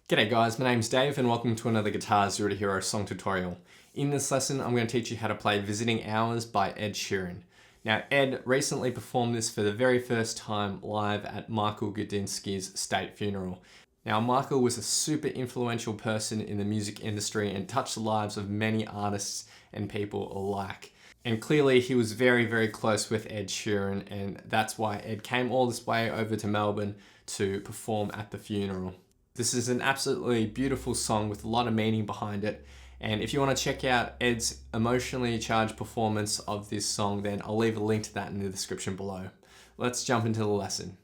G'day guys, my name's Dave and welcome to another Guitar Zero to Hero song tutorial. In this lesson, I'm going to teach you how to play Visiting Hours by Ed Sheeran. Now, Ed recently performed this for the very first time live at Michael Gudinski's state funeral. Now, Michael was a super influential person in the music industry and touched the lives of many artists and people alike. And clearly he was very, very close with Ed Sheeran, and that's why Ed came all this way over to Melbourne to perform at the funeral. This is an absolutely beautiful song with a lot of meaning behind it. And if you want to check out Ed's emotionally charged performance of this song, then I'll leave a link to that in the description below. Let's jump into the lesson.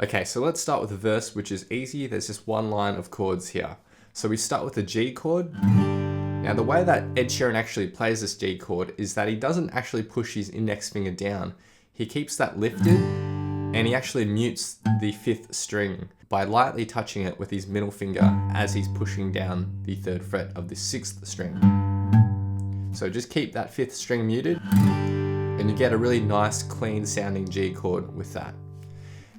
Okay, so let's start with the verse, which is easy. There's just one line of chords here. So we start with the G chord. Now the way that Ed Sheeran actually plays this G chord is that he doesn't actually push his index finger down. He keeps that lifted and he actually mutes the 5th string by lightly touching it with his middle finger as he's pushing down the 3rd fret of the 6th string. So just keep that 5th string muted and you get a really nice clean sounding G chord with that.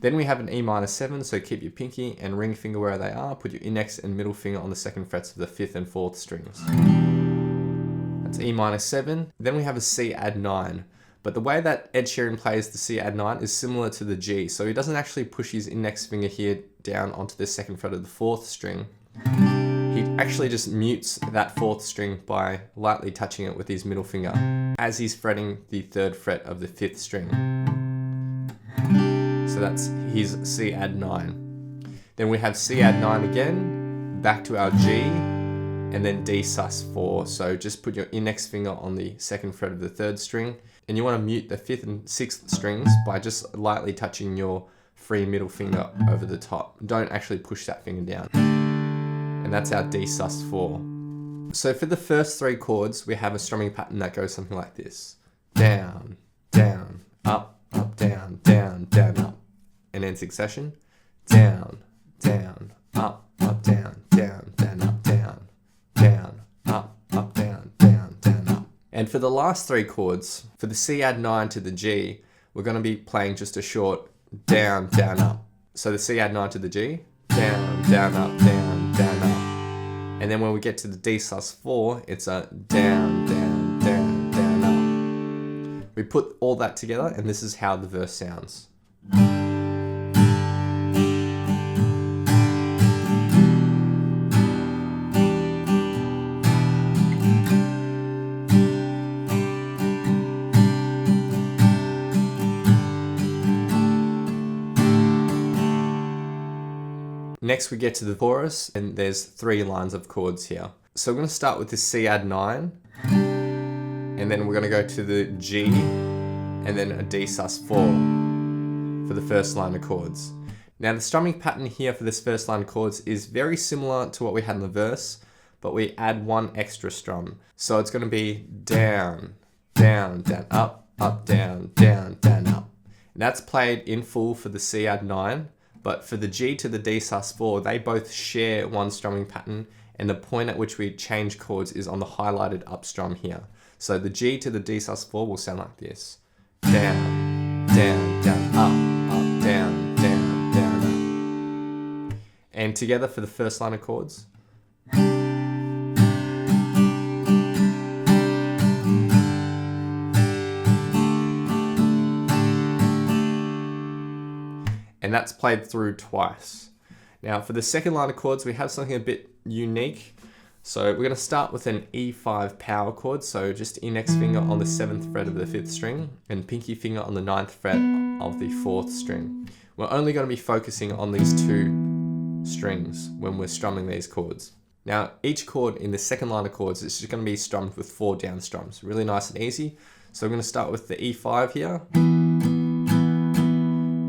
Then we have an E minor 7, so keep your pinky and ring finger where they are, put your index and middle finger on the 2nd frets of the 5th and 4th strings. That's E minor 7. Then we have a C add 9. But the way that Ed Sheeran plays the C add 9 is similar to the G, so he doesn't actually push his index finger here down onto the 2nd fret of the 4th string. He actually just mutes that 4th string by lightly touching it with his middle finger as he's fretting the 3rd fret of the 5th string. So that's his C add 9. Then we have C add 9 again, back to our G, and then D sus4. So just put your index finger on the 2nd fret of the 3rd string, and you want to mute the 5th and 6th strings by just lightly touching your free middle finger over the top. Don't actually push that finger down. And that's our D sus4. So for the first 3 chords, we have a strumming pattern that goes something like this. Down, down, up, up, down, down, down, up. And in succession, down, down, up, up, down, down, down, up, down, down, up, up, down, down, down, up. And for the last 3 chords, for the C add 9 to the G, we're going to be playing just a short down, down, up. So the C add 9 to the G, down, down, up, down, down, up. And then when we get to the D sus4, it's a down, down, down, down, up. We put all that together and this is how the verse sounds. Next we get to the chorus and there's 3 lines of chords here. So we're going to start with the C add 9 and then we're going to go to the G and then a D sus4 for the first line of chords. Now the strumming pattern here for this first line of chords is very similar to what we had in the verse, but we add 1 extra strum. So it's going to be down, down, down, up, up, down, down, down, up. And that's played in full for the C add 9. But for the G to the D sus4, they both share 1 strumming pattern, and the point at which we change chords is on the highlighted up strum here. So the G to the D sus4 will sound like this. Down, down, down, up, down, down, down, up. And together for the first line of chords. And that's played through twice. Now for the second line of chords, we have something a bit unique. So we're going to start with an E5 power chord. So just index finger on the 7th fret of the 5th string and pinky finger on the 9th fret of the 4th string. We're only going to be focusing on these 2 strings when we're strumming these chords. Now each chord in the second line of chords is just going to be strummed with 4 down strums. Really nice and easy. So we're going to start with the E5 here.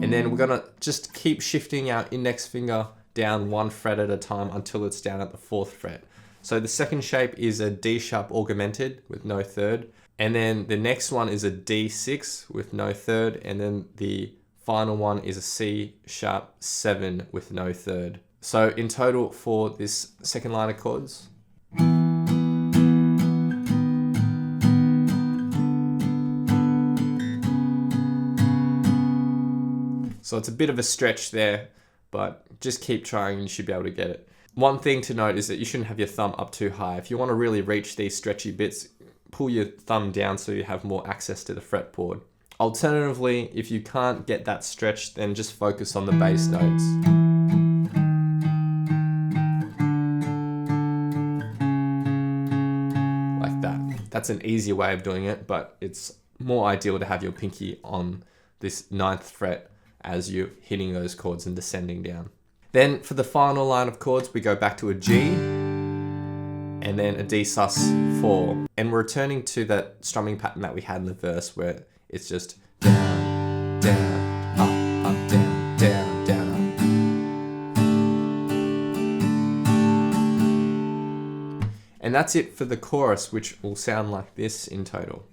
And then we're gonna just keep shifting our index finger down 1 fret at a time until it's down at the 4th fret. So the second shape is a D sharp augmented with no 3rd. And then the next one is a D6 with no third. And then the final one is a C#7 with no third. So in total for this second line of chords, so it's a bit of a stretch there, but just keep trying and you should be able to get it. One thing to note is that you shouldn't have your thumb up too high. If you want to really reach these stretchy bits, pull your thumb down so you have more access to the fretboard. Alternatively, if you can't get that stretch, then just focus on the bass notes. Like that. That's an easier way of doing it, but it's more ideal to have your pinky on this 9th fret as you're hitting those chords and descending down. Then for the final line of chords, we go back to a G and then a D sus4. And we're returning to that strumming pattern that we had in the verse where it's just down, down, up, down, down, down, up. And that's it for the chorus, which will sound like this in total.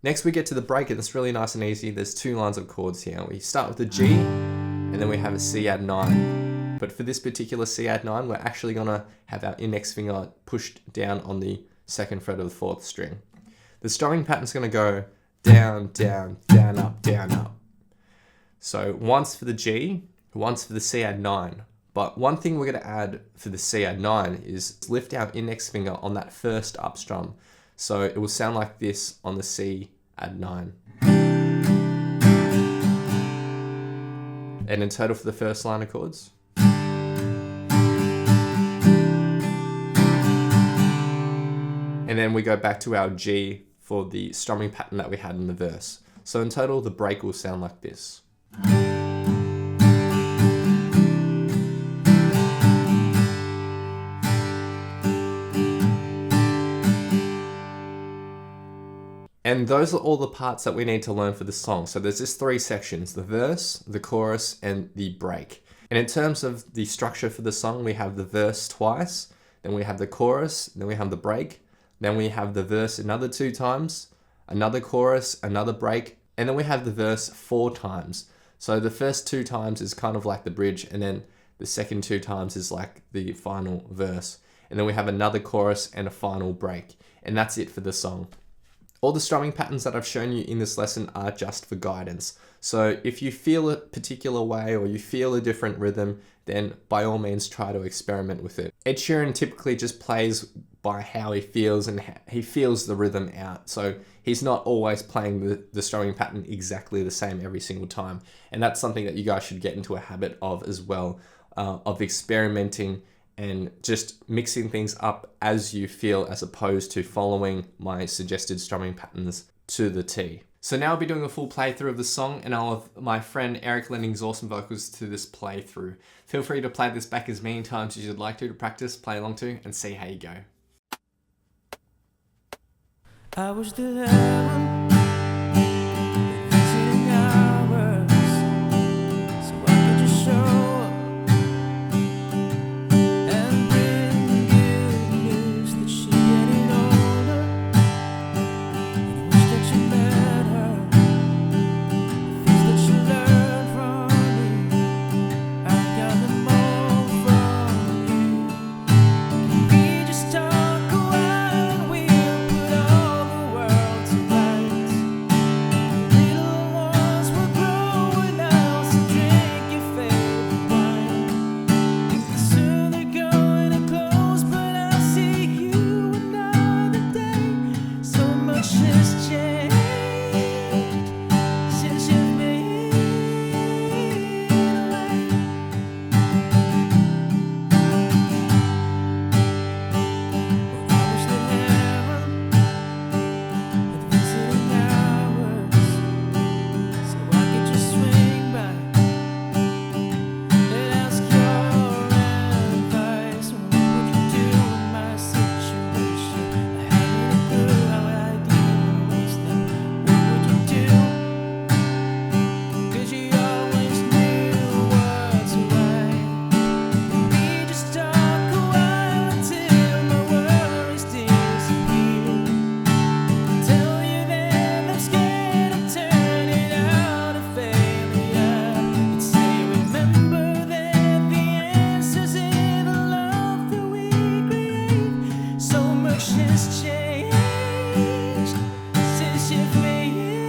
Next we get to the break, and it's really nice and easy. There's 2 lines of chords here. We start with a G, and then we have a C add 9. But for this particular C add 9, we're actually gonna have our index finger pushed down on the 2nd fret of the 4th string. The strumming pattern's gonna go down, down, down, up, down, up. So once for the G, once for the C add 9. But one thing we're gonna add for the C add 9 is lift our index finger on that first up strum. So it will sound like this on the C add 9. And in total for the first line of chords. And then we go back to our G for the strumming pattern that we had in the verse. So in total, the break will sound like this. And those are all the parts that we need to learn for the song. So there's just 3 sections: the verse, the chorus, and the break. And in terms of the structure for the song, we have the verse twice, then we have the chorus, then we have the break, then we have the verse another 2 times, another chorus, another break, and then we have the verse 4 times. So the first 2 times is kind of like the bridge, and then the second 2 times is like the final verse. And then we have another chorus and a final break. And that's it for the song. All the strumming patterns that I've shown you in this lesson are just for guidance. So if you feel a particular way or you feel a different rhythm, then by all means try to experiment with it. Ed Sheeran typically just plays by how he feels, and he feels the rhythm out. So he's not always playing the strumming pattern exactly the same every single time. And that's something that you guys should get into a habit of as well, of experimenting and just mixing things up as you feel, as opposed to following my suggested strumming patterns to the T. So now I'll be doing a full playthrough of the song, and I'll have my friend Eric lending his awesome vocals to this playthrough. Feel free to play this back as many times as you'd like to practice, play along to, and see how you go. I was the level, visiting hours, so I could just show up and bring good news that she's getting older. And I wish that you met her, the things that you learned from me, I got them all from you. We just talk a while and we'll put all the world to rights. Little ones will grow now, so drink your favorite wine. Soon they're going to close, but I'll see you another day. So much has changed since you've been away. I wish that heaven since you faded away.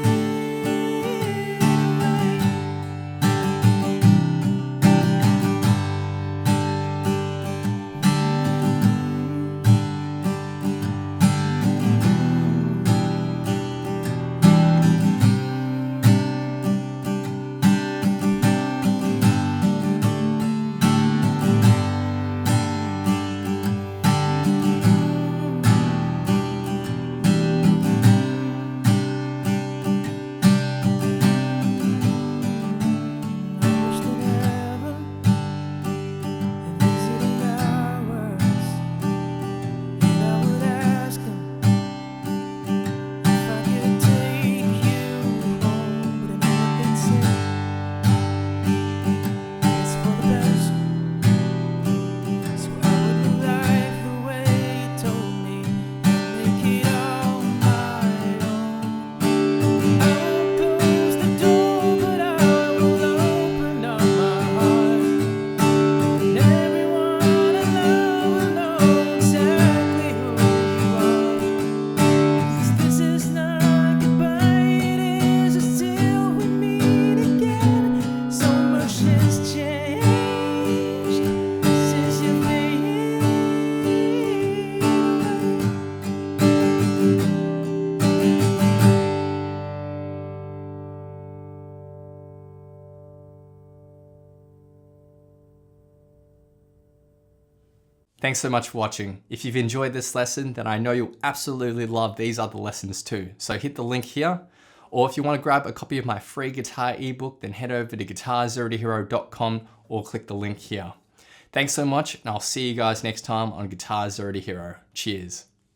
Thanks so much for watching. If you've enjoyed this lesson, then I know you'll absolutely love these other lessons too. So hit the link here, or if you want to grab a copy of my free guitar ebook, then head over to guitarzerotohero.com or click the link here. Thanks so much, and I'll see you guys next time on Guitar Zero to Hero. Cheers.